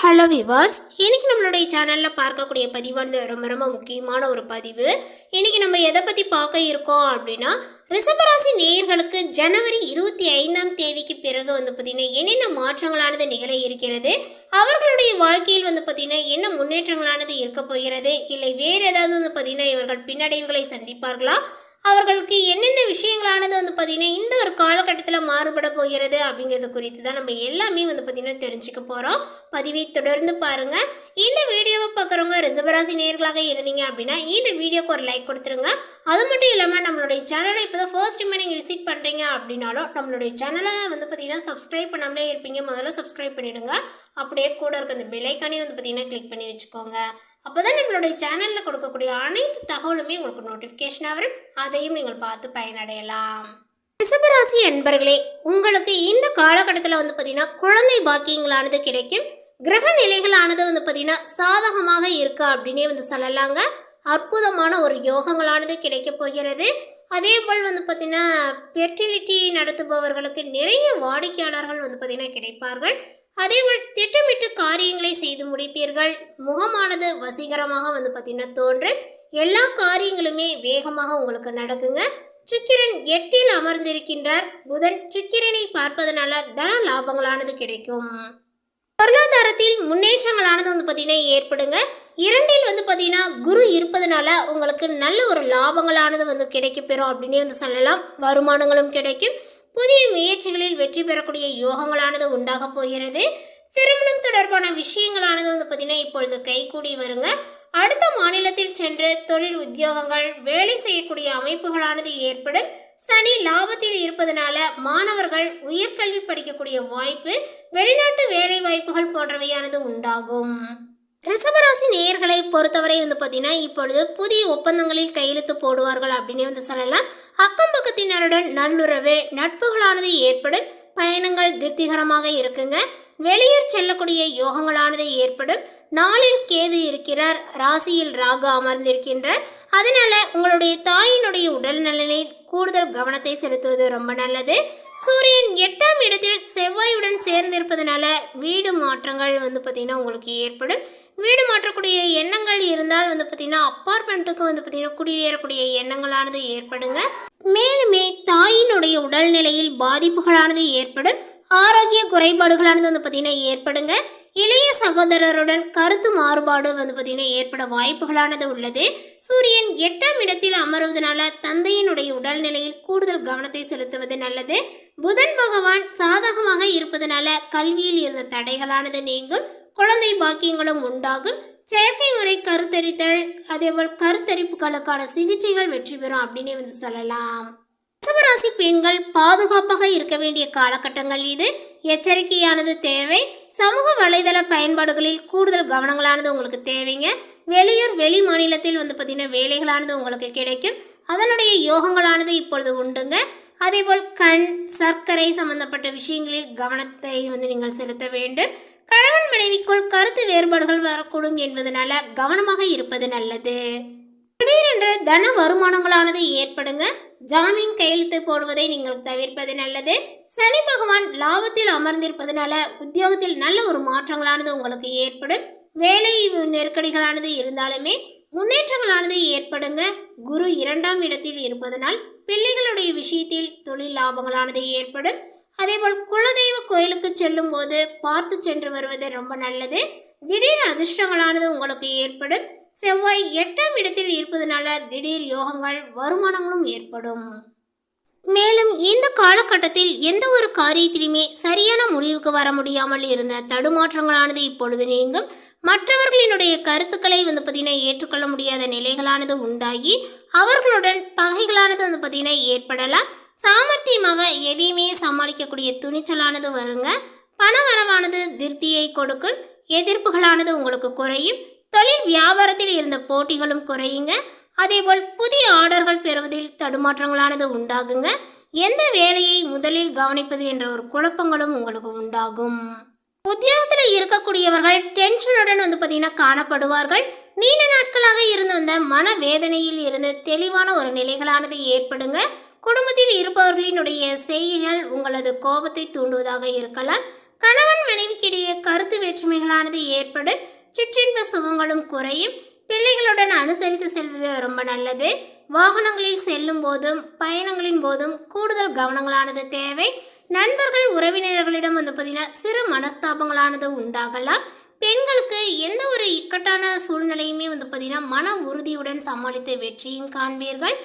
Hello விவாஸ், இன்றைக்கி நம்மளுடைய சேனலில் பார்க்கக்கூடிய பதிவானது ரொம்ப முக்கியமான ஒரு பதிவு. இன்றைக்கி நம்ம எதை பற்றி பார்க்க இருக்கோம் அப்படின்னா, ரிஷபராசி நேயர்களுக்கு ஜனவரி 25ஆம் தேதிக்கு பிறகு பார்த்திங்கன்னா என்னென்ன மாற்றங்களானது நிகழ இருக்கிறது, அவர்களுடைய வாழ்க்கையில் பார்த்திங்கன்னா என்ன முன்னேற்றங்களானது இருக்க போகிறது, இல்லை வேறு ஏதாவது பார்த்திங்கன்னா இவர்கள் பின்னடைவுகளை சந்திப்பார்களா, அவர்களுக்கு என்னென்ன விஷயங்களானது பார்த்திங்கன்னா இந்த ஒரு காலகட்டத்தில் மாறுபட போகிறது அப்படிங்கிறது குறித்து தான் நம்ம எல்லாமே பார்த்திங்கன்னா தெரிஞ்சுக்க போகிறோம். பதிவை தொடர்ந்து பாருங்கள். இந்த வீடியோவை பார்க்குறவங்க ரிஷபராசி நேயர்களாக இருந்தீங்க அப்படின்னா இந்த வீடியோக்கு ஒரு லைக் கொடுத்துருங்க. அது மட்டும் இல்லாமல் நம்மளுடைய சேனலை இப்போ தான் ஃபர்ஸ்ட் டைம் நீங்கள் விசிட் பண்ணுறீங்க அப்படின்னாலும் நம்மளுடைய சேனலை பார்த்திங்கன்னா சப்ஸ்கிரைப் பண்ணாமலே இருப்பீங்க, முதல்ல சப்ஸ்கிரைப் பண்ணிவிடுங்க. அப்படியே கூட இருக்க அந்த பெல்லைக்கானே பார்த்திங்கன்னா கிளிக் பண்ணி வச்சுக்கோங்க. அப்போ தான் நம்மளுடைய சேனலில் கொடுக்கக்கூடிய அனைத்து தகவலுமே உங்களுக்கு நோட்டிஃபிகேஷனாக வரும், அதையும் நீங்கள் பார்த்து பயனடையலாம். ரிஷபராசி என்பர்களே, உங்களுக்கு இந்த காலகட்டத்தில் பார்த்திங்கன்னா குழந்தை பாக்கியங்களானது கிடைக்கும். கிரக நிலைகளானது பார்த்திங்கன்னா சாதகமாக இருக்கு அப்படின்னே சொல்லலாங்க. அற்புதமான ஒரு யோகங்களானது கிடைக்க போகிறது. அதே போல் பார்த்திங்கன்னா ஃபெர்டிலிட்டி நடத்துபவர்களுக்கு நிறைய வாடிக்கையாளர்கள் பார்த்திங்கன்னா கிடைப்பார்கள். அதேபோல் திட்டமிட்டு காரியங்களை செய்து முடிப்பீர்கள். முகமானது வசீகரமாக பார்த்திங்கன்னா தோன்றும். எல்லா காரியங்களுமே வேகமாக உங்களுக்கு நடக்குங்க. சுக்கிரன் 8இல் அமர்ந்திருக்கின்றார். புதன் சுக்கிரனை பார்ப்பதனால தன லாபங்களானது கிடைக்கும். பொருளாதாரத்தில் முன்னேற்றங்களானது பார்த்திங்கன்னா ஏற்படுங்க. 2இல் பார்த்திங்கன்னா குரு இருப்பதனால உங்களுக்கு நல்ல ஒரு லாபங்களானது கிடைக்கப்பெறும் அப்படின்னே சொல்லலாம். வருமானங்களும் கிடைக்கும். புதிய முயற்சிகளில் வெற்றி பெறக்கூடிய யோகங்களானது உண்டாக போகிறது. திருமணம் தொடர்பான விஷயங்களானது பார்த்திங்கன்னா இப்பொழுது கைகூடி வருங்க. அடுத்த மாநிலத்தில் சென்று தொழில் உத்தியோகங்கள் வேலை செய்யக்கூடிய அமைப்புகளானது ஏற்படும். சனி லாபத்தில் இருப்பதனால மாணவர்கள் உயர்கல்வி படிக்கக்கூடிய வாய்ப்பு, வெளிநாட்டு வேலை வாய்ப்புகள் போன்றவையானது உண்டாகும். ரிஷபராசி நேயர்களை பொறுத்தவரை பார்த்திங்கன்னா இப்பொழுது புதிய ஒப்பந்தங்களில் கையெழுத்து போடுவார்கள் அப்படின்னே சொல்லலாம். அக்கம் பக்கத்தினருடன் நல்லுறவு நட்புகளானது ஏற்படும். பயணங்கள் திருப்திகரமாக இருக்குங்க. வெளியூர் செல்லக்கூடிய யோகங்களானது ஏற்படும். நாளில் கேது இருக்கிறார், ராசியில் ராகு அமர்ந்திருக்கின்றார். அதனால உங்களுடைய தாயினுடைய உடல் நலனில் கூடுதல் கவனத்தை செலுத்துவது ரொம்ப நல்லது. சூரியன் 8ஆம் இடத்தில் செவ்வாயுடன் சேர்ந்திருப்பதனால வீடு மாற்றங்கள் பார்த்திங்கன்னா உங்களுக்கு ஏற்படும். வீடு மாற்றக்கூடிய எண்ணங்கள் இருந்தால் பார்த்திங்கன்னா அப்பார்ட்மெண்ட்டுக்கு பார்த்திங்கன்னா குடியேறக்கூடிய எண்ணங்களானது ஏற்படுங்க. மேலுமே தாயினுடைய உடல்நிலையில் பாதிப்புகளானது ஏற்படும். ஆரோக்கிய குறைபாடுகளானது பார்த்திங்கன்னா ஏற்படுங்க. இளைய சகோதரருடன் கருத்து மாறுபாடு பார்த்திங்கன்னா ஏற்பட வாய்ப்புகளானது உள்ளது. சூரியன் 8ஆம் இடத்தில் அமர்வதனால தந்தையினுடைய உடல்நிலையில் கூடுதல் கவனத்தை செலுத்துவது நல்லது. புதன் பகவான் சாதகமாக இருப்பதனால கல்வியில் இருந்த தடைகளானது நீங்கும். குழந்தை பாக்கியங்களும் உண்டாகும். செயற்கை முறை கருத்தரித்தல் அதேபோல் கருத்தரிப்புகளுக்கான சிகிச்சைகள் வெற்றி பெறும் அப்படின்னு சொல்லலாம். ரிஷபராசி பெண்கள் பாதுகாப்பாக இருக்க வேண்டிய காலகட்டங்கள் இது. எச்சரிக்கையானது தேவை. சமூக வலைதள பயன்பாடுகளில் கூடுதல் கவனங்களானது உங்களுக்கு தேவைங்க. வெளியூர் வெளி மாநிலத்தில் பார்த்திங்கன்னா வேலைகளானது உங்களுக்கு கிடைக்கும். அதனுடைய யோகங்களானது இப்பொழுது உண்டுங்க. அதேபோல் கண் சர்க்கரை சம்பந்தப்பட்ட விஷயங்களில் கவனத்தை நீங்கள் செலுத்த வேண்டும். கணவன் மனைவிக்குள் கருத்து வேறுபாடுகள் வரக்கூடும் என்பதனால கவனமாக இருப்பது நல்லது. திடீரென்று தன வருமானங்களானது ஏற்படுங்க. ஜாமீன் கையெழுத்து போடுவதை நீங்கள் தவிர்ப்பது நல்லது. சனி பகவான் லாபத்தில் அமர்ந்திருப்பதனால உத்தியோகத்தில் நல்ல ஒரு மாற்றங்களானது உங்களுக்கு ஏற்படும். வேலை நெருக்கடிகளானது இருந்தாலுமே முன்னேற்றங்களானது ஏற்படுங்க. குரு 2ஆம் இடத்தில் இருப்பதனால் பிள்ளைகளுடைய விஷயத்தில் தொழில் லாபங்களானது ஏற்படும். அதேபோல் குலதெய்வ கோயிலுக்கு செல்லும் போது பார்த்து சென்று வருவது ரொம்ப நல்லது. திடீர் அதிர்ஷ்டங்களானது உங்களுக்கு ஏற்படும். செவ்வாய் 8ஆம் இடத்தில் இருப்பதனால திடீர் யோகங்கள் வருமானங்களும் ஏற்படும். மேலும் இந்த காலகட்டத்தில் எந்த ஒரு காரியத்திலுமே சரியான முடிவுக்கு வர முடியாமல் இருந்த தடுமாற்றங்களானது இப்பொழுது நீங்கும். மற்றவர்களினுடைய கருத்துக்களை பார்த்திங்கன்னா ஏற்றுக்கொள்ள முடியாத நிலைகளானது உண்டாகி அவர்களுடன் பகைகளானது பார்த்திங்கன்னா ஏற்படலாம். சாமர்த்தியமாக எதையுமே சமாளிக்கக்கூடிய துணிச்சலானது வருங்க. பண வரவானது திருப்தியை கொடுக்கும். எதிர்ப்புகளானது உங்களுக்கு குறையும். தொழில் வியாபாரத்தில் இருந்த போட்டிகளும் குறையுங்க. அதேபோல் புதிய ஆர்டர்கள் பெறுவதில் தடுமாற்றங்களானது உண்டாகுங்க. எந்த வேலையை முதலில் கவனிப்பது என்ற ஒரு குழப்பங்களும் உங்களுக்கு உண்டாகும். உத்தியோகத்தில் இருக்கக்கூடியவர்கள் டென்ஷனுடன் பார்த்திங்கன்னா காணப்படுவார்கள். நீண்ட நாட்களாக இருந்து வந்த மனவேதனையில் இருந்து தெளிவான ஒரு நிலைகளானது ஏற்படுங்க. குடும்பத்தில் இருப்பவர்களினுடைய செய்கைகள் உங்களது கோபத்தை தூண்டுவதாக இருக்கலாம். கணவன் மனைவிக்கிடையே கருத்து வேற்றுமைகளானது ஏற்படும். சிற்றின்ப சுகங்களும் குறையும். பிள்ளைகளுடன் அனுசரித்து செல்வது ரொம்ப நல்லது. வாகனங்களில் செல்லும் போதும் பயணங்களின் போதும் கூடுதல் கவனங்களானது தேவை. நண்பர்கள் உறவினர்களிடம் பார்த்தீங்கன்னா சிறு மனஸ்தாபங்களானது உண்டாகலாம். பெண்களுக்கு எந்த ஒரு இக்கட்டான சூழ்நிலையுமே பார்த்தீங்கன்னா மன உறுதியுடன் சமாளித்து வெற்றியும் காண்பீர்கள்.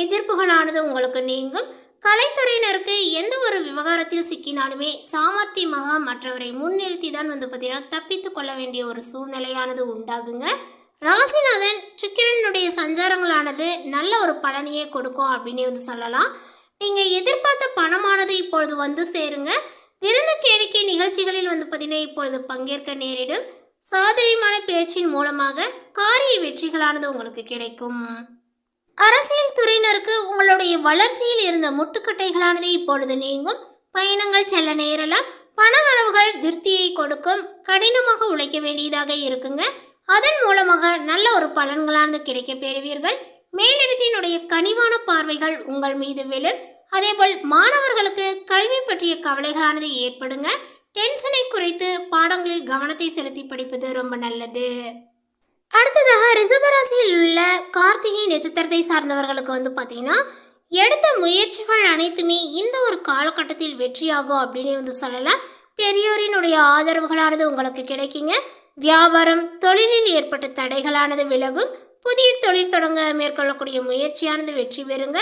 எதிர்ப்புகளானது உங்களுக்கு நீங்கும். கலைத்துறையினருக்கு எந்த ஒரு விவகாரத்தில் சிக்கினாலுமே சாமர்த்தியமாக மற்றவரை முன்னிறுத்தி தான் பார்த்தீங்கன்னா தப்பித்து கொள்ள வேண்டிய ஒரு சூழ்நிலையானது உண்டாகுங்க. ராசிநாதன் சுக்கிரனுடைய சஞ்சாரங்களானது நல்ல ஒரு பலனையே கொடுக்கும் அப்படின்னு சொல்லலாம். நீங்கள் எதிர்பார்த்த பணமானது இப்பொழுது வந்து சேருங்க. விருந்து கேளிக்கை நிகழ்ச்சிகளில் பார்த்தீங்கன்னா இப்பொழுது பங்கேற்க நேரிடும். சாதுரியமான பேச்சின் மூலமாக காரிய வெற்றிகளானது உங்களுக்கு கிடைக்கும். அரசியல் துறையினருக்கு உங்களுடைய வளர்ச்சியில் இருந்த முட்டுக்கட்டைகளானது இப்பொழுது நீங்கும். பயணங்கள் செல்ல நேரலாம். பணவரவுகள் திருப்தியை கொடுக்கும். கடினமாக உழைக்க வேண்டியதாக இருக்குங்க. அதன் மூலமாக நல்ல ஒரு பலன்களானது கிடைக்க பெறுவீர்கள். மேலிடத்தினுடைய கனிவான பார்வைகள் உங்கள் மீது விழும். அதேபோல் மாணவர்களுக்கு கல்வி பற்றிய கவலைகளானது ஏற்படுங்க. டென்ஷனை குறைத்து பாடங்களில் கவனத்தை செலுத்தி படிப்பது ரொம்ப நல்லது. அடுத்ததாக ரிஷபராசியில் உள்ள கார்த்திகை நட்சத்திரத்தை சார்ந்தவர்களுக்கு பார்த்தீங்கன்னா எடுத்த முயற்சிகள் அனைத்துமே இந்த ஒரு காலகட்டத்தில் வெற்றியாகும் அப்படின்னு சொல்லலாம். பெரியோரினுடைய ஆதரவுகளானது உங்களுக்கு கிடைக்குங்க. வியாபாரம் தொழிலில் ஏற்பட்ட தடைகளானது விலகும். புதிய தொழில் தொடங்க மேற்கொள்ளக்கூடிய முயற்சியானது வெற்றி பெறுங்க.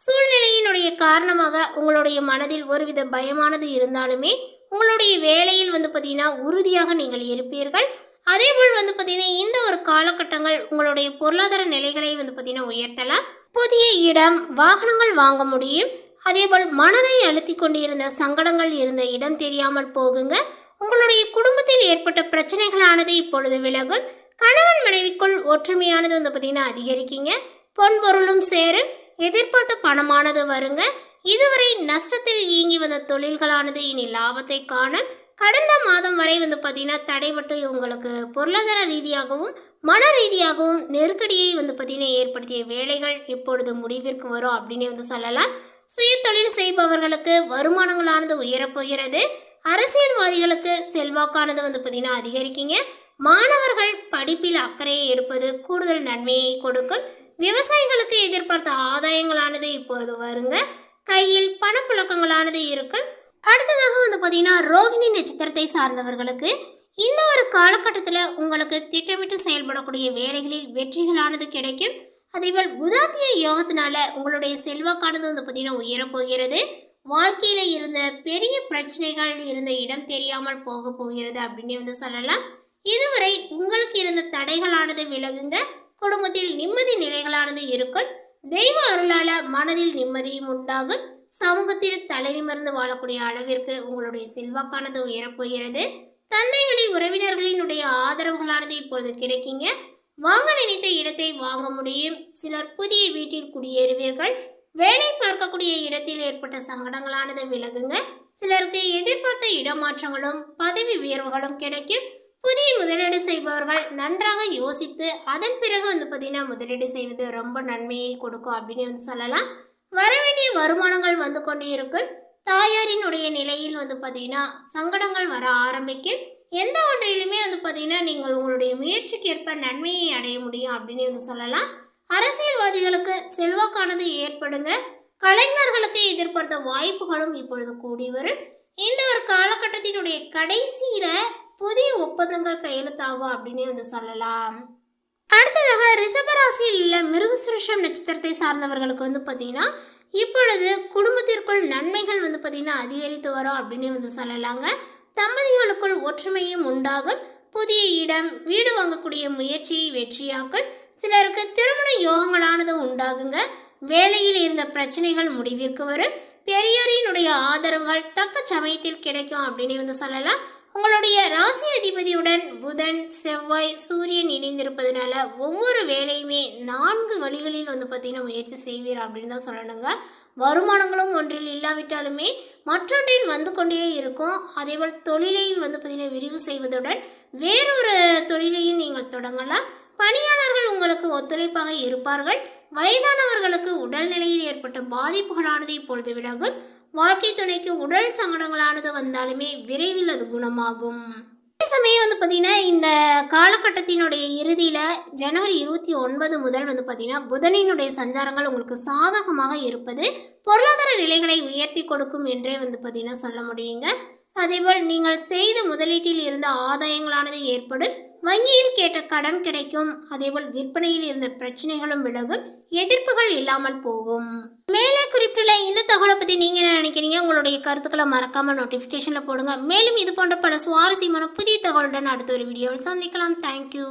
சூழ்நிலையினுடைய காரணமாக உங்களுடைய மனதில் ஒருவித பயமானது இருந்தாலுமே உங்களுடைய வேலையில் பார்த்தீங்கன்னா உறுதியாக நீங்கள் இருப்பீர்கள். அதேபோல் பார்த்தீங்கன்னா இந்த ஒரு காலகட்டங்கள் உங்களுடைய பொருளாதார நிலைகளை பார்த்தீங்கன்னா உயர்த்தலாம். புதிய இடம் வாகனங்கள் வாங்க முடியும். அதேபோல் மனதை அழுத்தி கொண்டிருந்த சங்கடங்கள் இருந்த இடம் தெரியாமல் போகுங்க. உங்களுடைய குடும்பத்தில் ஏற்பட்ட பிரச்சனைகளானது இப்பொழுது விலகும். கணவன் மனைவிக்குள் ஒற்றுமையானது பார்த்தீங்கன்னா அதிகரிக்கீங்க. பொன் பொருளும் சேரும். எதிர்பார்த்த பணமானது வருங்க. இதுவரை நஷ்டத்தில் இயங்கி வந்த தொழில்களானது இனி லாபத்தை காணும். கடந்த மாதம் வரை பார்த்தீங்கன்னா தடைபட்டு உங்களுக்கு பொருளாதார ரீதியாகவும் மன ரீதியாகவும் நெருக்கடியை பார்த்தீங்கன்னா ஏற்படுத்திய வேலைகள் இப்பொழுது முடிவிற்கு வரும் அப்படின்னு சொல்லலாம். சுய தொழில் செய்பவர்களுக்கு வருமானங்களானது உயரப்போகிறது. அரசியல்வாதிகளுக்கு செல்வாக்கானது பார்த்தீங்கன்னா அதிகரிக்கீங்க. மாணவர்கள் படிப்பில் அக்கறையை எடுப்பது கூடுதல் நன்மையை கொடுக்கும். விவசாயிகளுக்கு எதிர்பார்த்த ஆதாயங்களானது இப்பொழுது வருங்க. கையில் பணப்புழக்கங்களானது இருக்கும். அடுத்ததாக பார்த்தீங்கன்னா ரோகிணி நட்சத்திரத்தை சார்ந்தவர்களுக்கு இந்த ஒரு காலகட்டத்தில் உங்களுக்கு திட்டமிட்டு செயல்படக்கூடிய வேலைகளில் வெற்றிகளானது கிடைக்கும். அதேபோல் புதாத்திய யோகத்தினால உங்களுடைய செல்வாக்கானது பார்த்தீங்கன்னா உயரப்போகிறது. வாழ்க்கையில் இருந்த பெரிய பிரச்சனைகள் இருந்த இடம் தெரியாமல் போக போகிறது அப்படின்னு சொல்லலாம். இதுவரை உங்களுக்கு இருந்த தடைகளானது விலகுங்க. குடும்பத்தில் நிம்மதி நிலைகளானது இருக்கும். தெய்வ அருளால மனதில் நிம்மதியும் உண்டாகும். சமூகத்தில் தலை நிமிர்ந்து வாழக்கூடிய அளவிற்கு உங்களுடைய செல்வாக்கானது உயரப்போகிறது. தந்தை வழி உறவினர்களினுடைய ஆதரவுகளானது இப்பொழுது கிடைக்குங்க. வாங்க நினைத்த இடத்தை வாங்க முடியும். சிலர் புதிய வீட்டில் குடியேறுவீர்கள். வேலை பார்க்கக்கூடிய இடத்தில் ஏற்பட்ட சங்கடங்களானது விலகுங்க. சிலருக்கு எதிர்பார்த்த இடமாற்றங்களும் பதவி உயர்வுகளும் கிடைக்கும். புதிய முதலீடு செய்பவர்கள் நன்றாக யோசித்து அதன் பிறகு பார்த்தீங்கன்னா முதலீடு செய்வது ரொம்ப நன்மையை கொடுக்கும் அப்படின்னு சொல்லலாம். வரவேண்டிய வருமானங்கள் வந்து கொண்டே இருக்கும். தாயாரினுடைய நிலையில் பார்த்தீங்கன்னா சங்கடங்கள் வர ஆரம்பிக்கும். எந்த ஒன்றிலுமே பார்த்தீங்கன்னா நீங்கள் உங்களுடைய முயற்சிக்கு ஏற்ப நன்மையை அடைய முடியும் அப்படின்னு சொல்லலாம். அரசியல்வாதிகளுக்கு செல்வாக்கானது ஏற்படுங்க. கலைஞர்களுக்கு எதிர்பார்த்த வாய்ப்புகளும் இப்பொழுது கூடி வரும். இந்த ஒரு காலகட்டத்தினுடைய கடைசியில புதிய ஒப்பந்தங்கள் கையெழுத்தாகும் அப்படின்னு சொல்லலாம். அடுத்ததாக ரிஷபராசியில் உள்ள மிருகசிருஷம் நட்சத்திரத்தை சார்ந்தவர்களுக்கு பார்த்தீங்கன்னா இப்பொழுது குடும்பத்திற்குள் நன்மைகள் பார்த்தீங்கன்னா அதிகரித்து வரும் அப்படின்னு சொல்லலாங்க. தம்பதிகளுக்குள் ஒற்றுமையும் உண்டாகும். புதிய இடம் வீடு வாங்கக்கூடிய முயற்சியை வெற்றியாக்கும். சிலருக்கு திருமண யோகங்களானது உண்டாகுங்க. வேலையில் இருந்த பிரச்சனைகள் முடிவிற்கு வரும். பெரியோரினுடைய ஆதரவுகள் தக்க சமயத்தில் கிடைக்கும் அப்படின்னு சொல்லலாம். உங்களுடைய ராசி அதிபதியுடன் புதன் செவ்வாய் சூரியன் இணைந்திருப்பதனால ஒவ்வொரு வேலையுமே 4 வழிகளில் பார்த்தீங்கன்னா முயற்சி செய்வீர் அப்படின்னு தான் சொல்லணுங்க. வருமானங்களும் ஒன்றில் இல்லாவிட்டாலுமே மற்றொன்றில் வந்து கொண்டே இருக்கும். அதேபோல் தொழிலையும் பார்த்தீங்கன்னா விரிவு செய்வதுடன் வேறொரு தொழிலையும் நீங்கள் தொடங்கலாம். பணியாளர்கள் உங்களுக்கு ஒத்துழைப்பாக இருப்பார்கள். வயதானவர்களுக்கு உடல்நிலையில் ஏற்பட்ட பாதிப்புகளானது இப்பொழுது விலகும். வாழ்க்கை துணைக்கு உடல் சங்கடங்களானது வந்தாலுமே விரைவில் அது குணமாகும். அதே சமயம் பார்த்தீங்கன்னா இந்த காலகட்டத்தினுடைய இறுதியில் ஜனவரி 29 முதல் பார்த்தீங்கன்னா புதனினுடைய சஞ்சாரங்கள் உங்களுக்கு சாதகமாக இருப்பது பொருளாதார நிலைகளை உயர்த்தி கொடுக்கும் என்றே பார்த்தீங்கன்னா சொல்ல முடியுங்க. அதேபோல் நீங்கள் செய்த முதலீட்டில் இருந்த ஆதாயங்களானது ஏற்படும், வங்கியில் கேட்ட கடன் கிடைக்கும், அதேபோல் விற்பனையில் இருந்த பிரச்சனைகளும் விலகும், எதிர்ப்புகள் இல்லாமல் போகும். மேலே குறிப்பிட்டுள்ள இந்த தகவலை பற்றி நீங்கள் என்ன நினைக்கிறீங்க? உங்களுடைய கருத்துக்களை மறக்காமல் நோட்டிஃபிகேஷனில் போடுங்க. மேலும் இது போன்ற பல சுவாரஸ்யமான புதிய தகவலுடன் அடுத்த ஒரு வீடியோவில் சந்திக்கலாம். தேங்க்யூ.